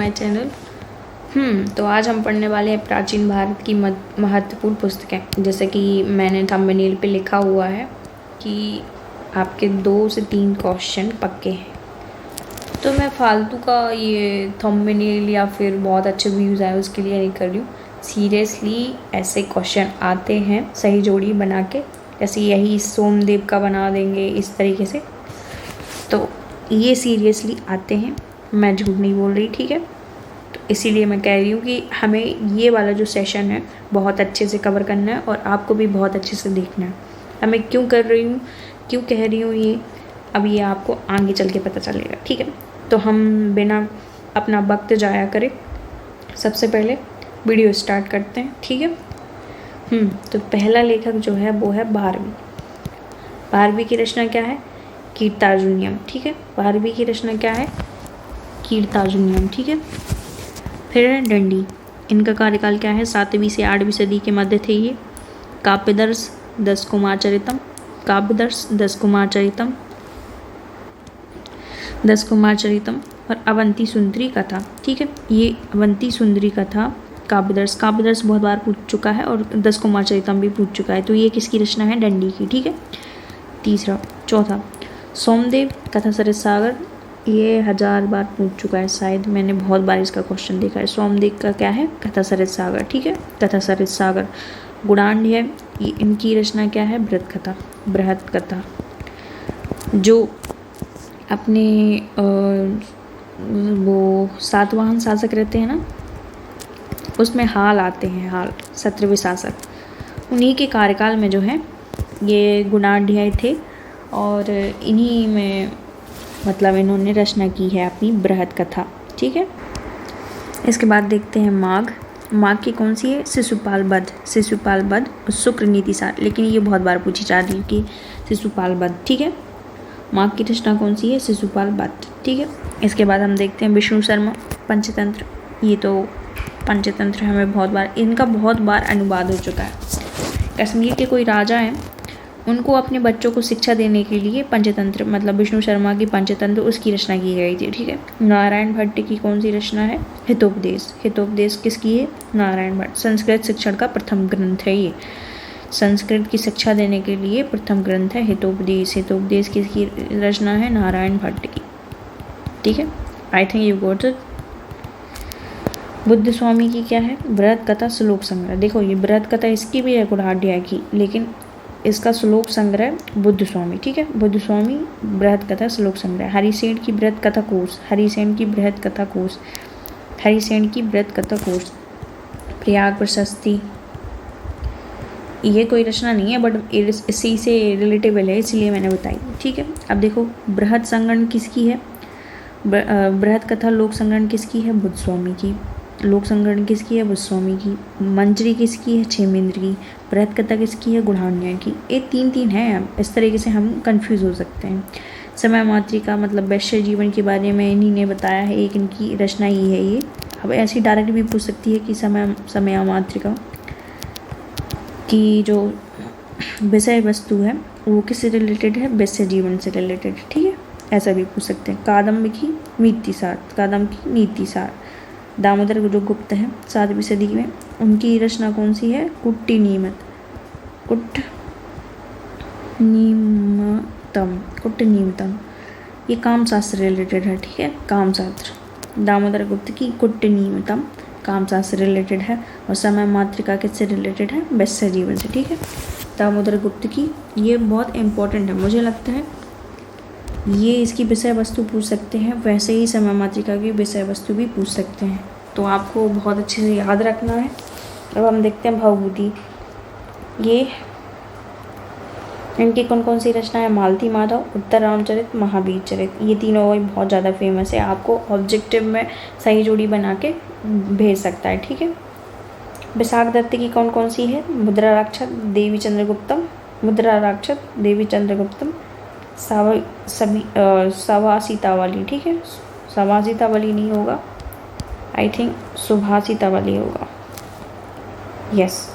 My channel. तो आज हम पढ़ने वाले हैं प्राचीन भारत की महत्वपूर्ण पुस्तकें। जैसे कि मैंने थंबनेल पे लिखा हुआ है कि आपके 2 से 3 क्वेश्चन पक्के हैं, तो मैं फालतू का ये थंबनेल या फिर बहुत अच्छे व्यूज़ आए उसके लिए नहीं कर रही हूँ। सीरियसली ऐसे क्वेश्चन आते हैं सही जोड़ी बना के, जैसे यही सोमदेव का बना देंगे इस तरीके से, तो ये सीरियसली आते हैं, मैं झूठ नहीं बोल रही, ठीक है। तो इसीलिए मैं कह रही हूँ कि हमें ये वाला जो सेशन है बहुत अच्छे से कवर करना है और आपको भी बहुत अच्छे से देखना है। हमें क्यों कर रही हूँ, क्यों कह रही हूँ ये, अब ये आपको आगे चल के पता चलेगा, ठीक है। तो हम बिना अपना वक्त जाया करें सबसे पहले वीडियो स्टार्ट करते हैं, ठीक है। तो पहला लेखक जो है वो है भारवी। भारवी की रचना क्या है? कीर्तार्जुनीयम, ठीक है। भारवी की रचना क्या है? कीर्तार्जुनीयम, ठीक है। फिर है दंडी। इनका कार्यकाल क्या है? 7वीं से 8वीं सदी के मध्य थे ये। काव्यदर्श दशकुमारचरितम, काव्यदर्श दशकुमारचरितम, दशकुमारचरितम और अवंती सुंदरी कथा, ठीक है। ये अवंती सुंदरी कथा, काव्यदर्श बहुत बार पूछ चुका है और दशकुमारचरितम भी पूछ चुका है, तो ये किसकी रचना है? दंडी की, ठीक है। चौथा सोमदेव कथा सरित सागर, ये 1000 बार पूछ चुका है, शायद मैंने बहुत बार इसका क्वेश्चन देखा है। सोमदेव का क्या है? कथा सरित सागर, ठीक है, कथा सरित सागर। गुणांढ है, ये इनकी रचना क्या है? बृहत कथा। जो अपने वो सातवाहन शासक रहते हैं ना, उसमें हाल आते हैं, हाल 17वें शासक, उन्हीं के कार्यकाल में जो है ये गुणाढ्याय थे और इन्हीं में मतलब इन्होंने रचना की है अपनी बृहत कथा, ठीक है। इसके बाद देखते हैं माघ की कौन सी है? शिशुपाल वध और शुक्र नीतिसार, लेकिन ये बहुत बार पूछी जा रही है कि शिशुपाल वध, ठीक है। माघ की रचना कौन सी है? शिशुपाल वध, ठीक है। इसके बाद हम देखते हैं विष्णु शर्मा पंचतंत्र। ये तो पंचतंत्र हमें इनका बहुत बार अनुवाद हो चुका है। कश्मीर के कोई राजा हैं, उनको अपने बच्चों को शिक्षा देने के लिए पंचतंत्र मतलब विष्णु शर्मा की पंचतंत्र उसकी रचना की गई थी, ठीक है। नारायण भट्ट की कौन सी रचना है? हितोपदेश किसकी है? नारायण भट्ट। संस्कृत शिक्षण का प्रथम ग्रंथ है ये, संस्कृत की शिक्षा देने के लिए प्रथम ग्रंथ है हितोपदेश किसकी रचना है? नारायण भट्ट की, ठीक है। I think you got it. Budhaswami की क्या है? बृहत कथा श्लोक संग्रह। देखो ये बृहत कथा इसकी भी है गुणाढ्याय की, लेकिन इसका श्लोक संग्रह बुद्ध स्वामी, ठीक है। बुद्ध स्वामी बृहत कथा श्लोक संग्रह। हरिसेन की बृहत कथा कोश। प्रयाग प्रशस्ति, ये कोई रचना नहीं है बट इसी से रिलेटेबल है, इसलिए मैंने बताई, ठीक है। अब देखो बृहत संग्रहण किसकी है? बृहत कथा लोक संग्रहण किसकी है? बुद्ध स्वामी की। लोक संग्रहण किसकी है? बुद्ध स्वामी की। मंजरी किसकी है? क्षेमेंद्र की। बृहत कथा किसकी है? गुणाढ्याय की। ये 3 हैं, इस तरीके से हम कंफ्यूज हो सकते हैं। समय मातृका मतलब वैश्य जीवन के बारे में इन्हीं ने बताया है, एक इनकी रचना ही है ये। अब ऐसी डायरेक्ट भी पूछ सकती है कि समय मातृका की जो विषय वस्तु है वो किससे रिलेटेड है? वैश्य जीवन से रिलेटेड, ठीक है, ऐसा भी पूछ सकते हैं। कादम्ब की नीतिसार। दामोदर जो गुप्त है 7वीं सदी में, उनकी रचना कौन सी है? कुट्ट नीमतम। ये कामशास्त्र रिलेटेड है, ठीक है, कामशास्त्र। दामोदर गुप्त की कुट्ट नीमतम कामशास्त्र रिलेटेड है और समय मातृका किससे रिलेटेड है? वैश्य जीवन से, ठीक है। दामोदर गुप्त की ये बहुत इम्पोर्टेंट है, मुझे लगता है ये इसकी विषय वस्तु पूछ सकते हैं, वैसे ही समय मातृका की विषय वस्तु भी पूछ सकते हैं, तो आपको बहुत अच्छे से याद रखना है। अब हम देखते हैं भवभूति। ये इनकी कौन सी रचना है? मालती माधव, उत्तर रामचरित, महावीर चरित। ये तीनों बहुत ज़्यादा फेमस है, आपको ऑब्जेक्टिव में सही जोड़ी बना के भेज सकता है, ठीक है। विशाख दत्त की कौन सी है? मुद्रा राक्षस देवी चंद्रगुप्तम, सभा वाली, ठीक है। सभा वाली नहीं होगा, आई थिंक सुभाषिता वाली होगा, यस,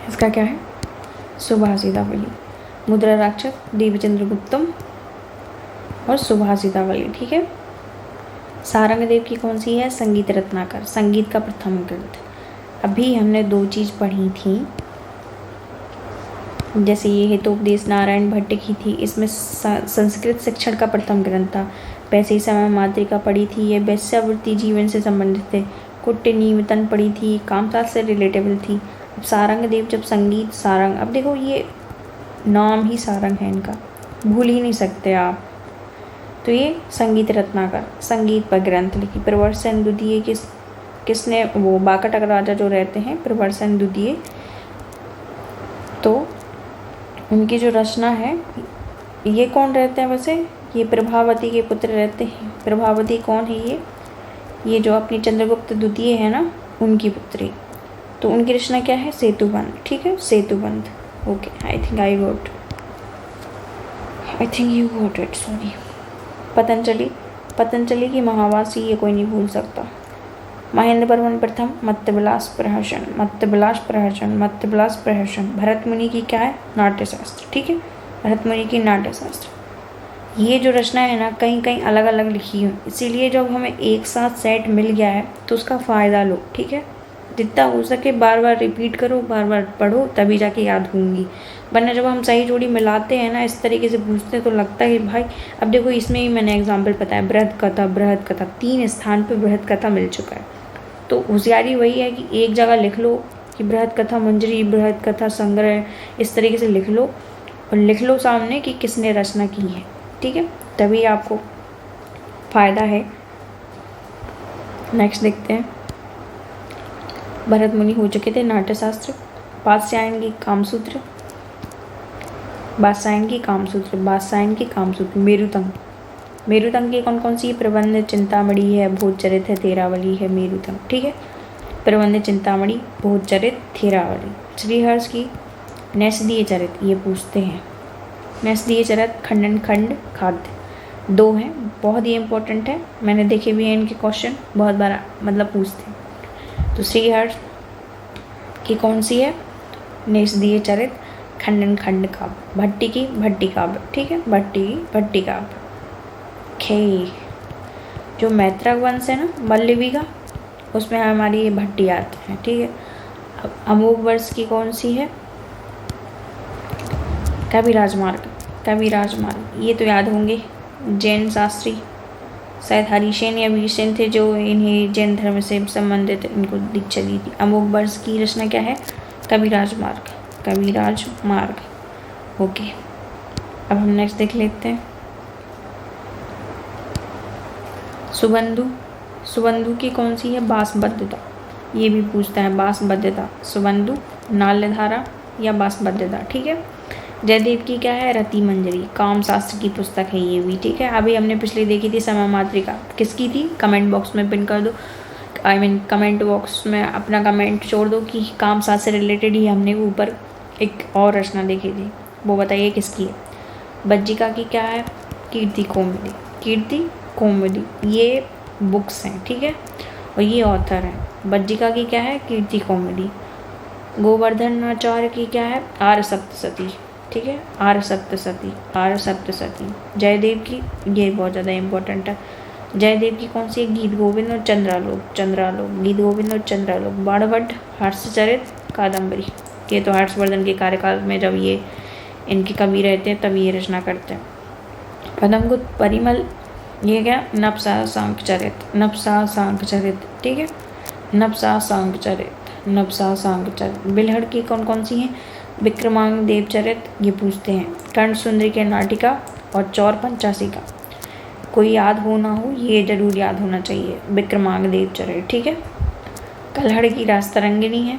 इसका क्या है? सुभाषिता वाली। मुद्रा राक्षस देवी चंद्रगुप्तम और सुभाषिता वाली, ठीक है। सारंगदेव की कौन सी है? संगीत रत्नाकर, संगीत का प्रथम ग्रंथ। अभी हमने 2 चीज़ पढ़ी थी, जैसे ये हितोपदेश नारायण भट्ट की थी, इसमें संस्कृत शिक्षण का प्रथम ग्रंथ था। वैसे ही समय मातृका पढ़ी थी, ये वैश्यावृत्ति जीवन से संबंधित थे। कुट्य निमितन पढ़ी थी, कामशास्त्र से रिलेटेबल थी। अब सारंगदेव जब संगीत सारंग, अब देखो ये नाम ही सारंग है इनका, भूल ही नहीं सकते आप। तो ये संगीत रत्नाकर, संगीत पर ग्रंथ लिखी। प्रवर्सन द्वितीय किसने? वो बाकाटक राजा जो रहते हैं प्रवर्सन द्वितीय, तो उनकी जो रचना है, ये कौन रहते हैं वैसे? ये प्रभावती के पुत्र रहते हैं। प्रभावती कौन है? ये जो अपनी चंद्रगुप्त द्वितीय है ना, उनकी पुत्री। तो उनकी रचना क्या है? सेतुबंध। ठीक है, Setubandha. Okay, I think you got it, sorry. Patanjali की महावासी, ये कोई नहीं भूल सकता। महेंद्र वर्मन प्रथम, मत्तविलास प्रहसन। भरत मुनि की क्या है? नाट्यशास्त्र। ठीक है, भरत मुनि की नाट्यशास्त्र। ये जो रचना है ना, कहीं कहीं अलग अलग लिखी है, इसीलिए जब हमें एक साथ सेट मिल गया है तो उसका फ़ायदा लो। ठीक है, जितना हो सके बार बार रिपीट करो, बार बार पढ़ो, तभी जाके याद होंगी। वरना जब हम सही जोड़ी मिलाते हैं ना, इस तरीके से पूछते हैं तो लगता है कि भाई, अब देखो इसमें ही मैंने एग्जाम्पल बताया, बृहद कथा 3 स्थान पर बृहद कथा मिल चुका है। तो होशियारी वही है कि एक जगह लिख लो कि बृहद कथा मंजरी, बृहद कथा संग्रह, इस तरीके से लिख लो, और लिख लो सामने कि किसने रचना की है। ठीक है, तभी आपको फ़ायदा है। नेक्स्ट देखते हैं। भरत मुनि हो चुके थे नाट्यशास्त्र। बादशायन की कामसूत्र। मेरुतंग की कौन कौन सी? प्रबंध चिंतामणि है, भोजचरित है, थेरावली है, मेरुतंग। ठीक है, प्रबंध चिंतामणि, भोजचरित, थेरावली। श्रीहर्ष की नैषधीय चरित, ये पूछते हैं। नैषधीय चरित, खंडन खंड, खाद्य, 2 हैं, बहुत ही इम्पोर्टेंट है। मैंने देखे भी हैं इनके क्वेश्चन, बहुत बार मतलब पूछते हैं। तो श्रीहर्ष की कौन सी है? नैषधीय चरित, खंडन खंड काव्य। भट्टी की भट्टी काव्य। ठीक है, भट्टी काव्य। जो मैत्रक वंश है ना, मल्लवी का, उसमें हमारी ये भट्टी आते हैं। ठीक है, अब अमोघ वर्ष की कौन सी है? कविराज मार्ग। ये तो याद होंगे, जैन शास्त्री शायद हरिसेन या वीरसेन थे जो इन्हें जैन धर्म से संबंधित इनको दीक्षा दी थी। अमोघ वर्ष की रचना क्या है? कविराज मार्ग। ओके, अब हम नेक्स्ट देख लेते हैं। सुबंधु की कौन सी है? बासबद्धता, ये भी पूछता है। बासबद्धता, सुबंधु, नाल्यधारा या बासबद्धता। ठीक है, जयदेव की क्या है? रति मंजरी, कामशास्त्र की पुस्तक है ये भी। ठीक है, अभी हमने पिछली देखी थी समय मातृका, किसकी थी? कमेंट बॉक्स में पिन कर दो, कमेंट बॉक्स में अपना कमेंट छोड़ दो कि कामशास्त्र से रिलेटेड ही हमने ऊपर एक और रचना देखी थी, वो बताइए किसकी है। बज्जिका की क्या है? कीर्ति कौमुदी, ये बुक्स हैं। ठीक है, और ये ऑथर हैं। बज्जिका की क्या है? कीर्ति कौमुदी। गोवर्धनाचार्य की क्या है? आर्य सप्तशती। ठीक है, आर्य सप्तशती। जयदेव की, ये बहुत ज़्यादा इम्पोर्टेंट है। जयदेव की कौन सी है? गीत गोविंद और चंद्रालोक। बाणभट्ट, हर्षचरित, कादम्बरी। ये तो हर्षवर्धन के कार्यकाल में जब ये इनके कवि रहते हैं तब ये रचना करते हैं। पद्मगुप्त, परिमल, ये क्या? नवसा सांख्य चरित। ठीक है, नवसा सांख्य चरित। बिलहड़ की कौन कौन सी हैं? विक्रमांग देव चरित, ये पूछते हैं। कर्ण सुंदरी के नाटिका और चौर पंचासी का। कोई याद हो ना हो, ये जरूर याद होना चाहिए, विक्रमांग देव चरित। ठीक है, कल्हड़ की राजतरंगिणी है,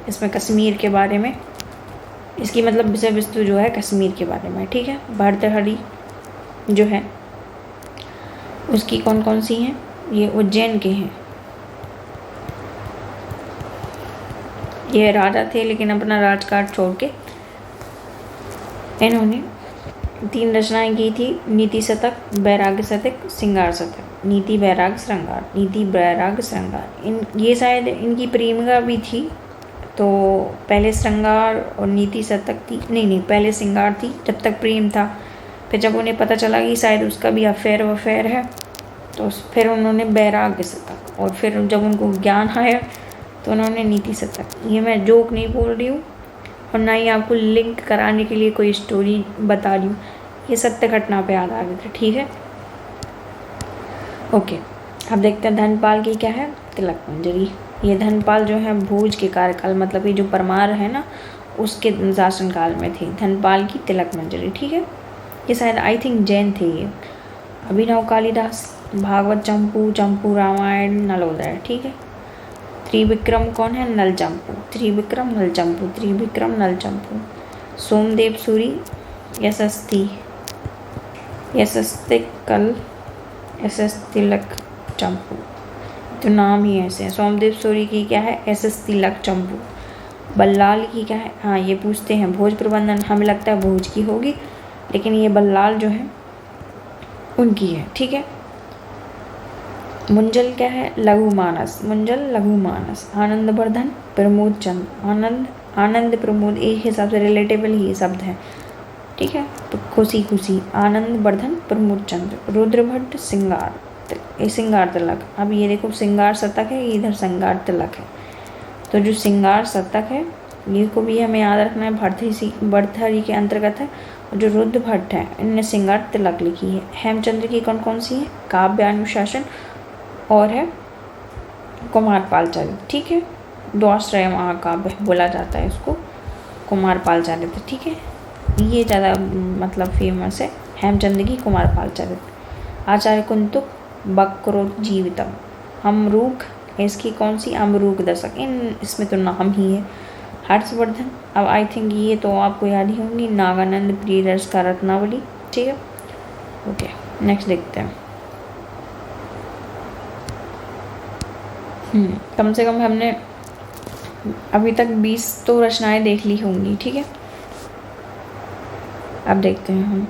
इसमें कश्मीर के बारे में, इसकी मतलब विषय वस्तु जो है कश्मीर के बारे में। ठीक है, भर्तृहरि जो है उसकी कौन कौन सी हैं? ये उज्जैन के हैं। ये राजा थे लेकिन अपना राजकाज छोड़ के इन्होंने 3 रचनाएं की थी। नीति शतक, वैराग्य शतक, श्रृंगार शतक। नीति वैराग्य श्रृंगार, ये शायद इनकी प्रेमिका भी थी, तो पहले श्रृंगार और नीति शतक थी, नहीं पहले श्रृंगार थी जब तक प्रेम था। फिर जब उन्हें पता चला कि शायद उसका भी अफेयर है तो फिर उन्होंने बैराग्य शतक, और फिर जब उनको ज्ञान आया तो उन्होंने नीति शतक। ये मैं जोक नहीं बोल रही हूँ और ना ही आपको लिंक कराने के लिए कोई स्टोरी बता रही हूँ, ये सत्य घटना पे आधारित है, ठीक है। ओके, अब देखते हैं धनपाल की क्या है, तिलक मंजरी। ये धनपाल जो है भोज के कार्यकाल, मतलब ये जो परमार है ना उसके शासनकाल में थी धनपाल की तिलक मंजरी, ठीक है। ये शायद आई थिंक जैन थे ये। अभिनव कालिदास, भागवत चंपू, चंपू रामायण, नलोदय, ठीक है। त्रिविक्रम कौन है, नल चंपू, त्रिविक्रम नल चंपू, त्रिविक्रम नल चंपू। सोमदेव सूरी, यशस्ति, यशस्तिकल, यशस्तिलक चंपू, तो नाम ही ऐसे हैं। सोमदेव सूरी की क्या है, यशस्तिलक चंपू। बल्लाल की क्या है, हाँ ये पूछते हैं भोज प्रबंधन, हमें लगता है भोज की होगी, लेकिन ये बल्लाल जो है उनकी है, ठीक है। मुंजल क्या है, लघुमानस, मुंजल लघुमानस। आनंदवर्धन, प्रमोद चंद, आनंद प्रमोद एक हिसाब से रिलेटेबल ही शब्द है, ठीक है। तो खुशी खुशी, आनंदवर्धन, प्रमोद चंद। रुद्रभट्ट, श्रृंगार, ये श्रृंगार तिलक। अब ये देखो श्रृंगार शतक है, इधर श्रृंगार तिलक है, तो जो श्रृंगार शतक है ये को भी हमें याद रखना है, भर्तृहरि के अंतर्गत है। और जो रुद्रभट्ट है इनने श्रृंगार तिलक लिखी है। हेमचंद्र की कौन कौन सी है, काव्यानुशासन और है कुमारपाल चरित, ठीक है। द्वाश्रय महाकाव्य बोला जाता है इसको, कुमारपाल चरित, ठीक है। ये ज़्यादा मतलब फेमस है हेमचंद्र की कुमारपाल चरित। आचार्य कुंतुक, वक्रोज्जीवितम। अमरूक, इसकी कौन सी, अमरूक दशक, इसमें तो नाम ही है। हर्षवर्धन, अब आई थिंक ये तो आपको याद ही होंगी, नागानंद प्रियदर्श का रत्नावली, ठीक है। ओके, नेक्स्ट देखते हैं। कम से कम हमने अभी तक 20 तो रचनाएं देख ली होंगी, ठीक है। अब देखते हैं हम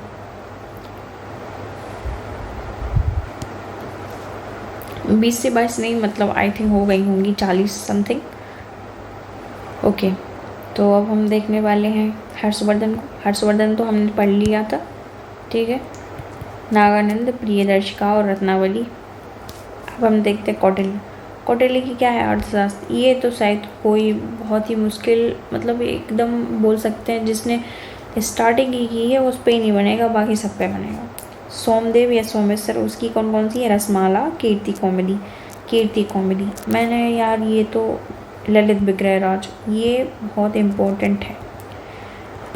20 से 22 नहीं, मतलब आई थिंक हो गई होंगी 40 समथिंग। ओके, तो अब हम देखने वाले हैं हर्षवर्धन को। हर्षवर्धन तो हमने पढ़ लिया था, ठीक है। नागानंद, प्रियदर्शिका और रत्नावली। अब हम देखते हैं कौटिल्य। कौटिल्य की क्या है, अर्थशास्त्र। ये तो शायद कोई बहुत ही मुश्किल, मतलब एकदम बोल सकते हैं जिसने स्टार्टिंग की है उस पे ही नहीं बनेगा, बाकी सब पे बनेगा। सोमदेव या सोमेश्वर, उसकी कौन कौन सी है, रसमाला, कीर्ति कौमुदी, कीर्ति कौमुदी। मैंने यार ये तो ललित विग्रह राज, ये बहुत इम्पोर्टेंट है।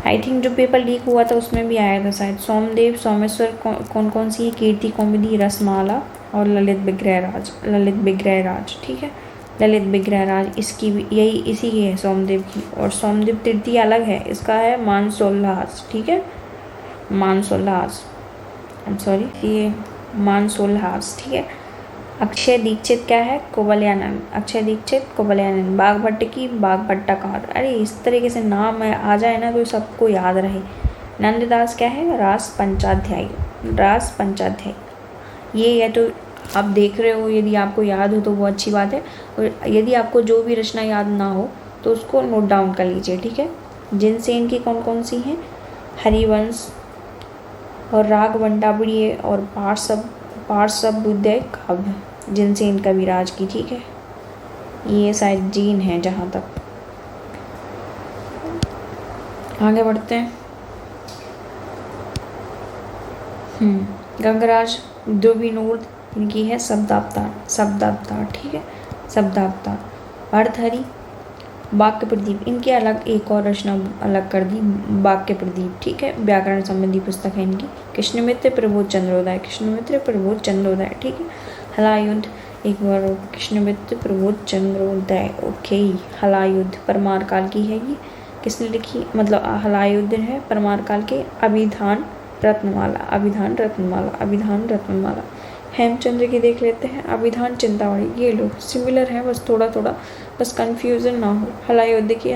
आई थिंक जो पेपर लीक हुआ था उसमें भी आया था शायद। सोमदेव, सोमेश्वर कौन कौन सी है, कीर्ति कौमुदी, रसमाला और ललित विग्रह राज, ललित विग्रह राज, ठीक है। ललित विग्रह राज इसकी भी यही इसी की है, सोमदेव की। और सोमदेव तृतीय अलग है, इसका है मानसोल्लास, ठीक है, मानसोल्लास, आई एम सॉरी, ये मानसोल्लास, ठीक है। अक्षय दीक्षित क्या है, कुवलयानंद, अक्षय दीक्षित, कुवलयानंद। बागभट्ट की, बागभट्टाकार। अरे इस तरीके से नाम आ जाए ना तो सबको याद रहे। नंददास क्या है, रास पंचाध्यायी, रास पंचाध्यायी। ये तो आप देख रहे हो, यदि आपको याद हो तो वो अच्छी बात है, और यदि आपको जो भी रचना याद ना हो तो उसको नोट डाउन कर लीजिए, ठीक है। जिनसेन की कौन कौन सी हैं, हरिवंश और राग वंडावली और पार्श्वबुद्धय काव्य, जिनसेन कविराज की, ठीक है। ये शायद जीन है जहाँ तक। आगे बढ़ते हैं। गंगराज, ध्रुवीनूर्ध, इनकी है शब्दावतार, शब्दावतार, ठीक है, शब्दावतार। भर्तृहरि, वाक्य प्रदीप, इनकी अलग एक और रचना अलग कर दी, वाक्य प्रदीप, ठीक है, व्याकरण संबंधी पुस्तक है इनकी। कृष्णमित्र, प्रबोध चंद्रोदय, कृष्णमित्र, प्रबोध चंद्रोदय, ठीक है। हलायुद्ध, एक बार कृष्णमित्र, प्रबोध चंद्रोदय, ओके। हलायुद्ध परमार काल की है, ये किसने लिखी, मतलब हलायुद्ध है परमार काल के। अभिधान रत्नमाला, अभिधान रत्नमाला, अभिधान रत्नमाला। हेमचंद्र की देख लेते हैं, अभिधान चिंतामणि। ये लोग सिमिलर हैं, बस थोड़ा थोड़ा, बस कंफ्यूजन ना हो। हलायुद्ध की,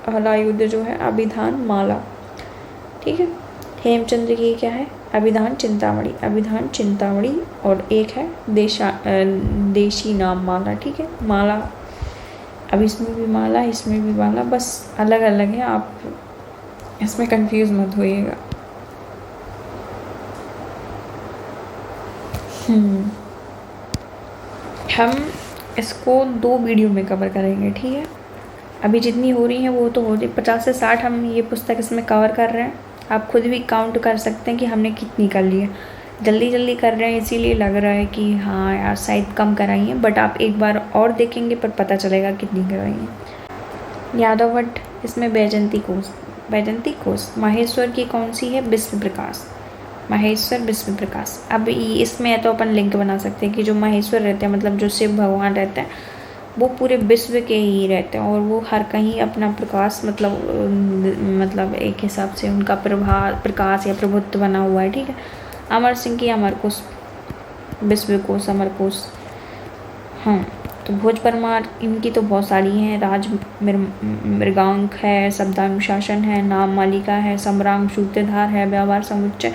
हलायुद्ध जो है अभिधान माला, ठीक है। हेमचंद्र की क्या है, अभिधान चिंतामणि, अभिधान चिंतामणि। और एक है देशी नाम माला, ठीक है, माला। अब इसमें भी माला, इसमें भी माला, बस अलग अलग है, आप इसमें कंफ्यूज मत होइएगा। हम इसको 2 वीडियो में कवर करेंगे, ठीक है। अभी जितनी हो रही हैं वो तो हो रही, 50 से 60 हम ये पुस्तक इसमें कवर कर रहे हैं। आप खुद भी काउंट कर सकते हैं कि हमने कितनी कर ली है। जल्दी जल्दी कर रहे हैं इसीलिए लग रहा है कि हाँ यार शायद कम कराई हैं, बट आप एक बार और देखेंगे पर पता चलेगा कितनी कराई हैं। यादववट, इसमें बैजंती कोश। माहेश्वर की कौन सी है? विश्व प्रकाश। माहेश्वर विश्व प्रकाश। अब इसमें तो अपन लिंक बना सकते हैं कि जो माहेश्वर रहते हैं, मतलब जो शिव भगवान रहते हैं, वो पूरे विश्व के ही रहते हैं और वो हर कहीं अपना प्रकाश मतलब एक हिसाब से उनका प्रकाश या प्रभुत्व बना हुआ है, ठीक है। अमर सिंह की अमर कोश, विश्व कोश, अमर कोश। हाँ, तो भोज परमार, इनकी तो बहुत सारी हैं। राज मृगांक है, शब्दानुशासन है, नाम मालिका है, सम्रांग सूत्रधार है, व्यवहार समुच्चय।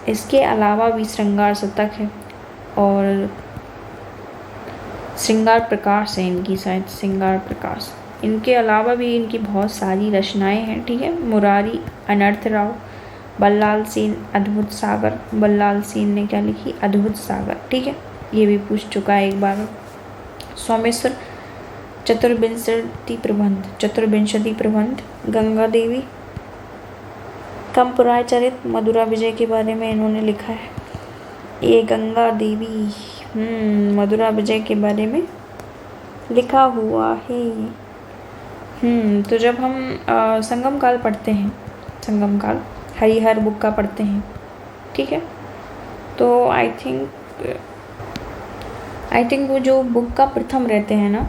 इसके अलावा भी श्रृंगार शतक है और श्रृंगार प्रकाश है इनकी, शायद श्रृंगार प्रकाश। इनके अलावा भी इनकी बहुत सारी रचनाएं हैं, ठीक है। मुरारी, अनर्थ राव, बल्लाल सेन, अद्भुत सागर। बल्लाल सेन ने क्या लिखी? अद्भुत सागर, ठीक है। ये भी पूछ चुका है एक बार। सोमेश्वर, चतुर्विंशति प्रबंध। गंगा देवी, कंपराय चरित, मधुरा विजय के बारे में इन्होंने लिखा है। ये गंगा देवी मधुरा विजय के बारे में लिखा हुआ है। तो जब हम संगम काल पढ़ते हैं, संगम काल हरिहर बुक का पढ़ते हैं, ठीक है, तो आई थिंक वो जो बुक का प्रथम रहते हैं ना,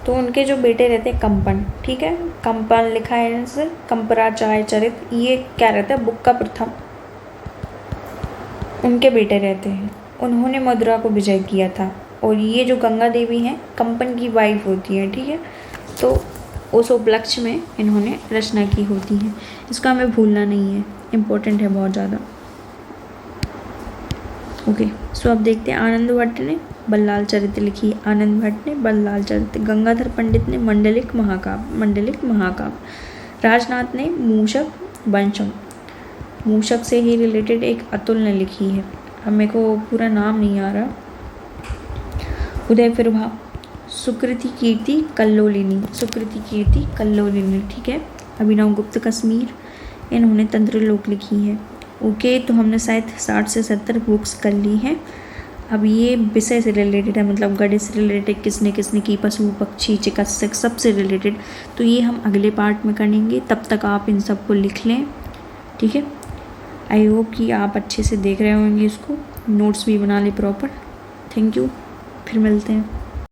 तो उनके जो बेटे रहते हैं कंपन, ठीक है। कंपन लिखा है इनसे, कंपराचार्य चरित। ये क्या रहता है? बुक का प्रथम उनके बेटे रहते हैं। उन्होंने मधुरा को विजय किया था और ये जो गंगा देवी हैं कंपन की वाइफ होती है, ठीक है। तो उस उपलक्ष्य में इन्होंने रचना की होती है। इसको हमें भूलना नहीं है, इम्पोर्टेंट है बहुत ज़्यादा। ओके, सो अब देखते हैं। आनंद भट्ट ने बल्लाल चरित्र लिखी। आनंद भट्ट ने बल्लाल चरित्र। गंगाधर पंडित ने मंडलिक महाकाव्य। राजनाथ ने मूषक वंशम। मूषक से ही रिलेटेड एक अतुल ने लिखी है, अब मेरे को पूरा नाम नहीं आ रहा। उदय प्रभा, सुकृति कीर्ति कल्लोलिनी, ठीक है। अभिनव गुप्त कश्मीर, इन्होंने तंत्रलोक लिखी है। ओके, तो हमने शायद 60 से 70 बुक्स कर ली हैं। अब ये विषय से रिलेटेड है, मतलब गणित से रिलेटेड, किसने की, पशु पक्षी चिकित्सक, सबसे रिलेटेड। तो ये हम अगले पार्ट में करेंगे, तब तक आप इन सबको लिख लें, ठीक है। आई होप कि आप अच्छे से देख रहे होंगे इसको, नोट्स भी बना लें प्रॉपर। थैंक यू, फिर मिलते हैं।